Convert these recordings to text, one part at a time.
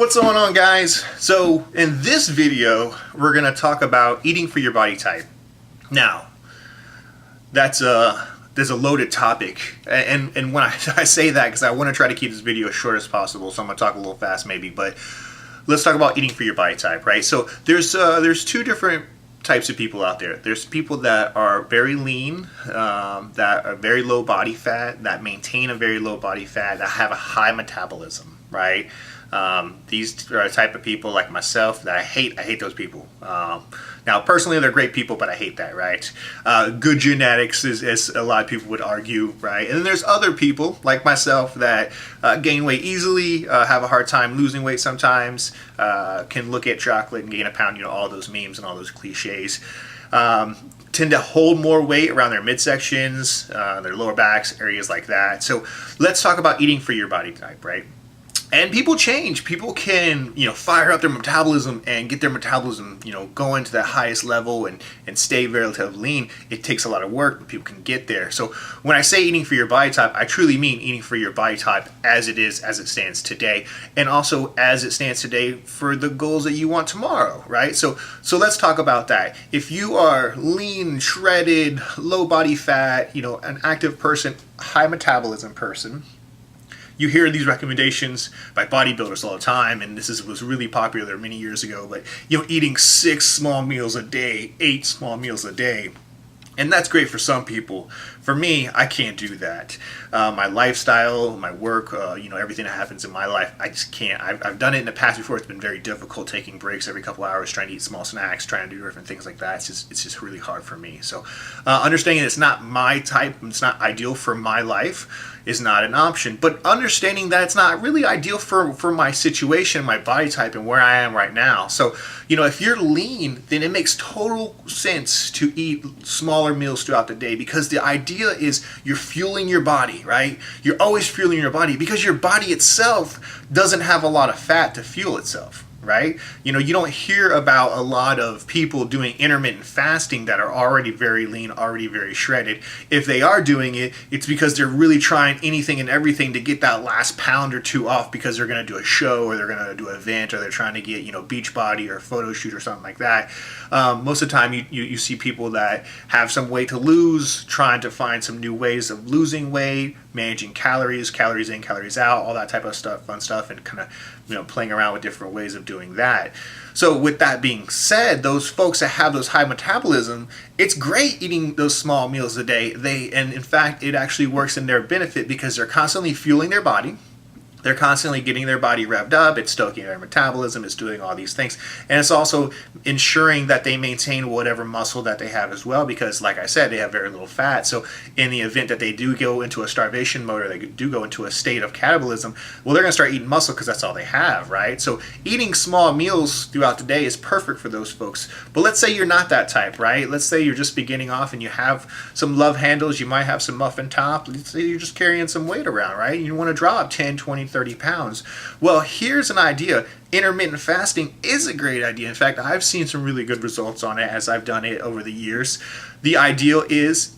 What's going on, guys? So in this video we're going to talk about eating for your body type. Now there's a loaded topic, and when I say that, because I want to try to keep this video as short as possible, so I'm going to talk a little fast maybe, but let's talk about eating for your body type, right? So there's two different types of people out there. There's people that are very lean, that are very low body fat, that maintain a very low body fat, that have a high metabolism, right? These are the type of people like myself that I hate those people. Now, personally, they're great people, but I hate that, right? Good genetics, as a lot of people would argue, right? And then there's other people like myself that gain weight easily, have a hard time losing weight sometimes, can look at chocolate and gain a pound, all those memes and all those cliches. Tend to hold more weight around their midsections, their lower backs, areas like that. So let's talk about eating for your body type, right? And people change. People can, fire up their metabolism and get their metabolism, going to the highest level and stay relatively lean. It takes a lot of work, but people can get there. So when I say eating for your body type, I truly mean eating for your body type as it stands today, and also as it stands today for the goals that you want tomorrow, right? So let's talk about that. If you are lean, shredded, low body fat, an active person, high metabolism person, you hear these recommendations by bodybuilders all the time, and was really popular many years ago, but eating 6 small meals a day, 8 small meals a day. And that's great for some people. For me, I can't do that. My lifestyle, my work, everything that happens in my life, I just can't. I've done it in the past before. It's been very difficult, taking breaks every couple hours, trying to eat small snacks, trying to do different things like that. It's just really hard for me. So understanding it's not my type, it's not ideal for my life, is not an option. But understanding that it's not really ideal for my situation, my body type, and where I am right now. So, if you're lean, then it makes total sense to eat smaller meals throughout the day, because the idea is you're fueling your body, right? You're always fueling your body because your body itself doesn't have a lot of fat to fuel itself, right? You don't hear about a lot of people doing intermittent fasting that are already very lean, already very shredded. If they are doing it, it's because they're really trying anything and everything to get that last pound or two off, because they're going to do a show, or they're going to do an event, or they're trying to get, beach body or a photo shoot or something like that. Most of the time you see people that have some weight to lose, trying to find some new ways of losing weight, managing calories in, calories out, all that type of stuff, fun stuff, and kind of playing around with different ways of doing that. So with that being said, those folks that have those high metabolism, it's great eating those small meals a day. And in fact, it actually works in their benefit, because they're constantly fueling their body. They're constantly getting their body revved up. It's stoking their metabolism. It's doing all these things. And it's also ensuring that they maintain whatever muscle that they have as well, because like I said, they have very little fat. So in the event that they do go into a starvation mode, or they do go into a state of catabolism, well, they're going to start eating muscle because that's all they have, right? So eating small meals throughout the day is perfect for those folks. But let's say you're not that type, right? Let's say you're just beginning off and you have some love handles. You might have some muffin top. Let's say you're just carrying some weight around, right? You want to drop 10, 20, 30 pounds. Well, here's an idea. Intermittent fasting is a great idea. In fact, I've seen some really good results on it as I've done it over the years. The ideal is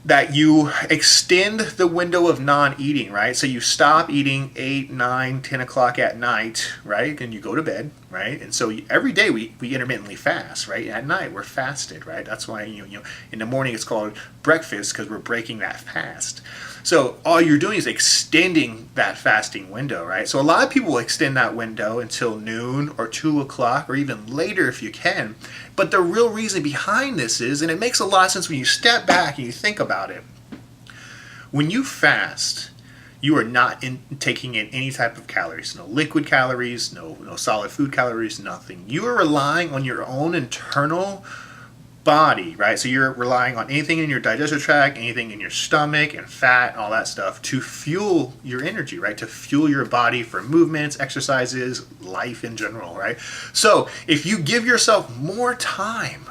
that you extend the window of non-eating, right? So you stop eating 8, 9, 10 o'clock at night, right? And you go to bed, right? And so every day we intermittently fast, right? At night we're fasted, right? That's why in the morning it's called breakfast, because we're breaking that fast. So all you're doing is extending that fasting window, right? So a lot of people will extend that window until noon or 2 o'clock, or even later if you can. But the real reason behind this is, and it makes a lot of sense when you step back and you think about it, when you fast, you are not taking in any type of calories. No liquid calories, no solid food calories, nothing. You are relying on your own internal body, right? So you're relying on anything in your digestive tract, anything in your stomach, and fat, all that stuff, to fuel your energy, right? To fuel your body for movements, exercises, life in general, right? So if you give yourself more time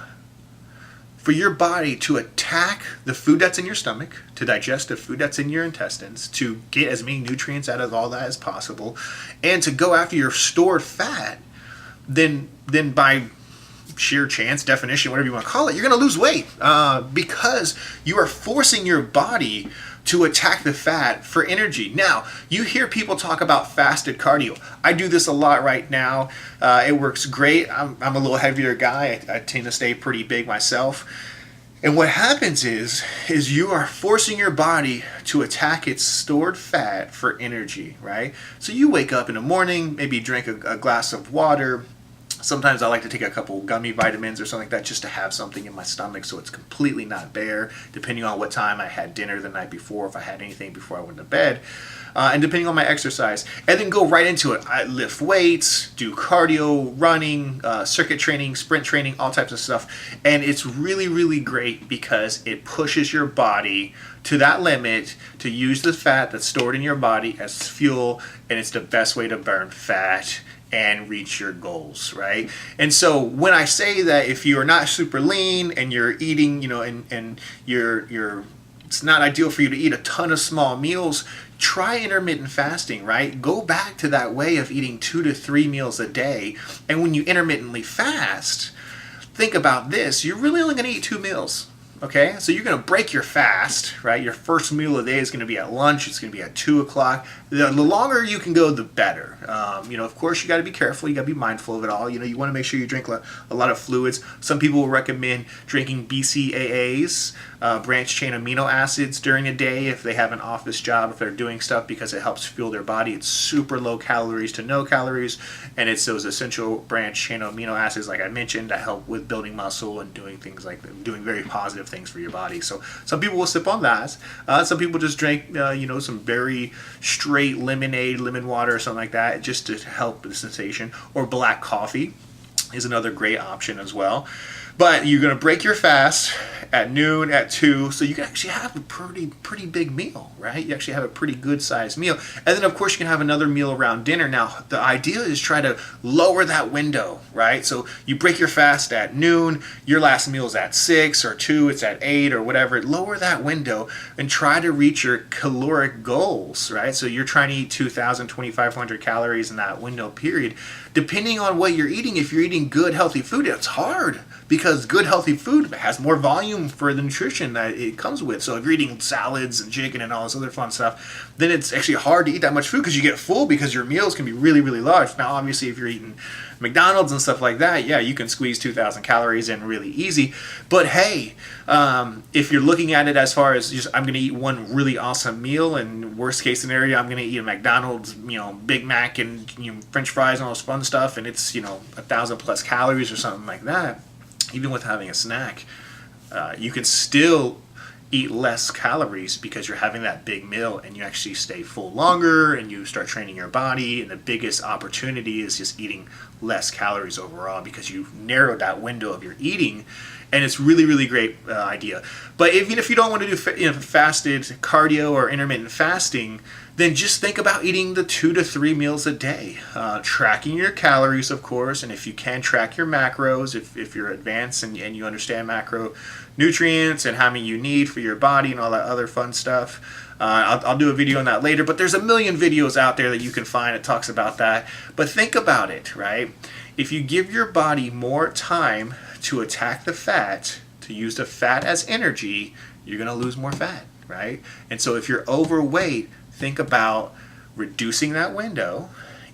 for your body to attack the food that's in your stomach, to digest the food that's in your intestines, to get as many nutrients out of all that as possible, and to go after your stored fat, then by sheer chance, definition, whatever you want to call it, you're going to lose weight, because you are forcing your body to attack the fat for energy. Now, you hear people talk about fasted cardio. I do this a lot right now. It works great. I'm a little heavier guy. I tend to stay pretty big myself. And what happens is you are forcing your body to attack its stored fat for energy, right? So you wake up in the morning, maybe drink a glass of water. Sometimes I like to take a couple gummy vitamins or something like that just to have something in my stomach so it's completely not bare, depending on what time I had dinner the night before, if I had anything before I went to bed, and depending on my exercise. And then go right into it. I lift weights, do cardio, running, circuit training, sprint training, all types of stuff. And it's really, really great because it pushes your body to that limit to use the fat that's stored in your body as fuel, and it's the best way to burn fat and reach your goals, right? And so when I say that if you are not super lean and you're eating, and you're it's not ideal for you to eat a ton of small meals, try intermittent fasting, right? Go back to that way of eating 2 to 3 meals a day. And when you intermittently fast, think about this, you're really only going to eat 2 meals. Okay, so you're going to break your fast, right? Your first meal of the day is going to be at lunch. It's going to be at 2 o'clock. The longer you can go, the better. Of course, you got to be careful. You got to be mindful of it all. You want to make sure you drink a lot of fluids. Some people will recommend drinking BCAAs, branched chain amino acids, during the day if they have an office job, if they're doing stuff, because it helps fuel their body. It's super low calories to no calories, and it's those essential branched chain amino acids, like I mentioned, that help with building muscle and doing things like that, doing very positive things for your body. So some people will sip on that. Some people just drink, some very straight lemonade, lemon water, or something like that, just to help the sensation. Or black coffee is another great option as well. But you're going to break your fast at noon, at 2, so you can actually have a pretty big meal, right? You actually have a pretty good sized meal. And then, of course, you can have another meal around dinner. Now, the idea is try to lower that window, right? So you break your fast at noon, your last meal is at 6 or 2, it's at 8 or whatever. Lower that window and try to reach your caloric goals, right? So you're trying to eat 2,000, 2,500 calories in that window period. Depending on what you're eating, if you're eating good, healthy food, it's hard, because good, healthy food has more volume for the nutrition that it comes with. So if you're eating salads and chicken and all this other fun stuff, then it's actually hard to eat that much food because you get full, because your meals can be really, really large. Now, obviously, if you're eating McDonald's and stuff like that, yeah, you can squeeze 2,000 calories in really easy. But hey, if you're looking at it as far as just, I'm going to eat one really awesome meal, and worst case scenario, I'm going to eat a McDonald's, Big Mac and French fries and all this fun stuff, and it's 1,000 plus calories or something like that. Even with having a snack, you can still eat less calories because you're having that big meal, and you actually stay full longer, and you start training your body. And the biggest opportunity is just eating less calories overall, because you've narrowed that window of your eating. And it's really, really great idea. But even if you don't want to do fasted cardio or intermittent fasting, then just think about eating the 2 to 3 meals a day. Tracking your calories, of course, and if you can, track your macros if you're advanced and you understand macronutrients and how many you need for your body and all that other fun stuff. I'll do a video on that later, but there's a million videos out there that you can find that talks about that. But think about it, right? If you give your body more time to attack the fat, to use the fat as energy, you're going to lose more fat, right? And so if you're overweight, think about reducing that window,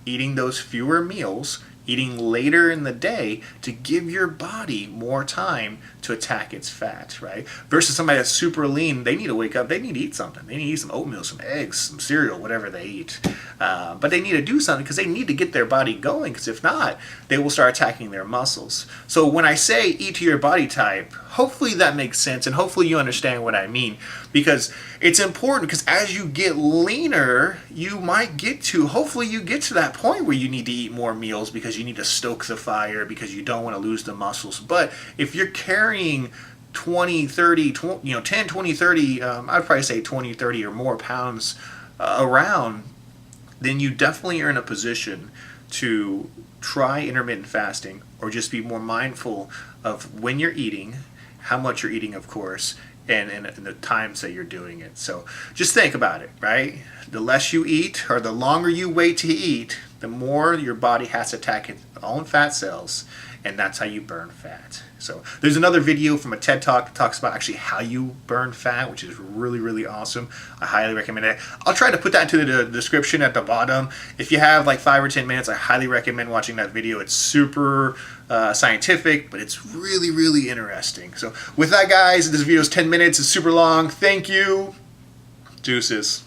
eating those fewer meals, eating later in the day to give your body more time to attack its fat, right? Versus somebody that's super lean, they need to wake up, they need to eat something. They need to eat some oatmeal, some eggs, some cereal, whatever they eat. But they need to do something because they need to get their body going, because if not, they will start attacking their muscles. So when I say eat to your body type, hopefully that makes sense, and hopefully you understand what I mean, because it's important, because as you get leaner, you might hopefully you get to that point where you need to eat more meals because you need to stoke the fire, because you don't want to lose the muscles. But if you're carrying 20, 30, 10, 20, 30, I'd probably say 20, 30 or more pounds around, then you definitely are in a position to try intermittent fasting, or just be more mindful of when you're eating, how much you're eating, of course, and the times that you're doing it. So just think about it, right? the less you eat, or the longer you wait to eat, the more your body has to attack its own fat cells, and that's how you burn fat. So there's another video from a TED Talk that talks about actually how you burn fat, which is really, really awesome. I highly recommend it. I'll try to put that into the description at the bottom. If you have like 5 or 10 minutes, I highly recommend watching that video. It's super scientific, but it's really, really interesting. So with that, guys, this video is 10 minutes. It's super long. Thank you. Deuces.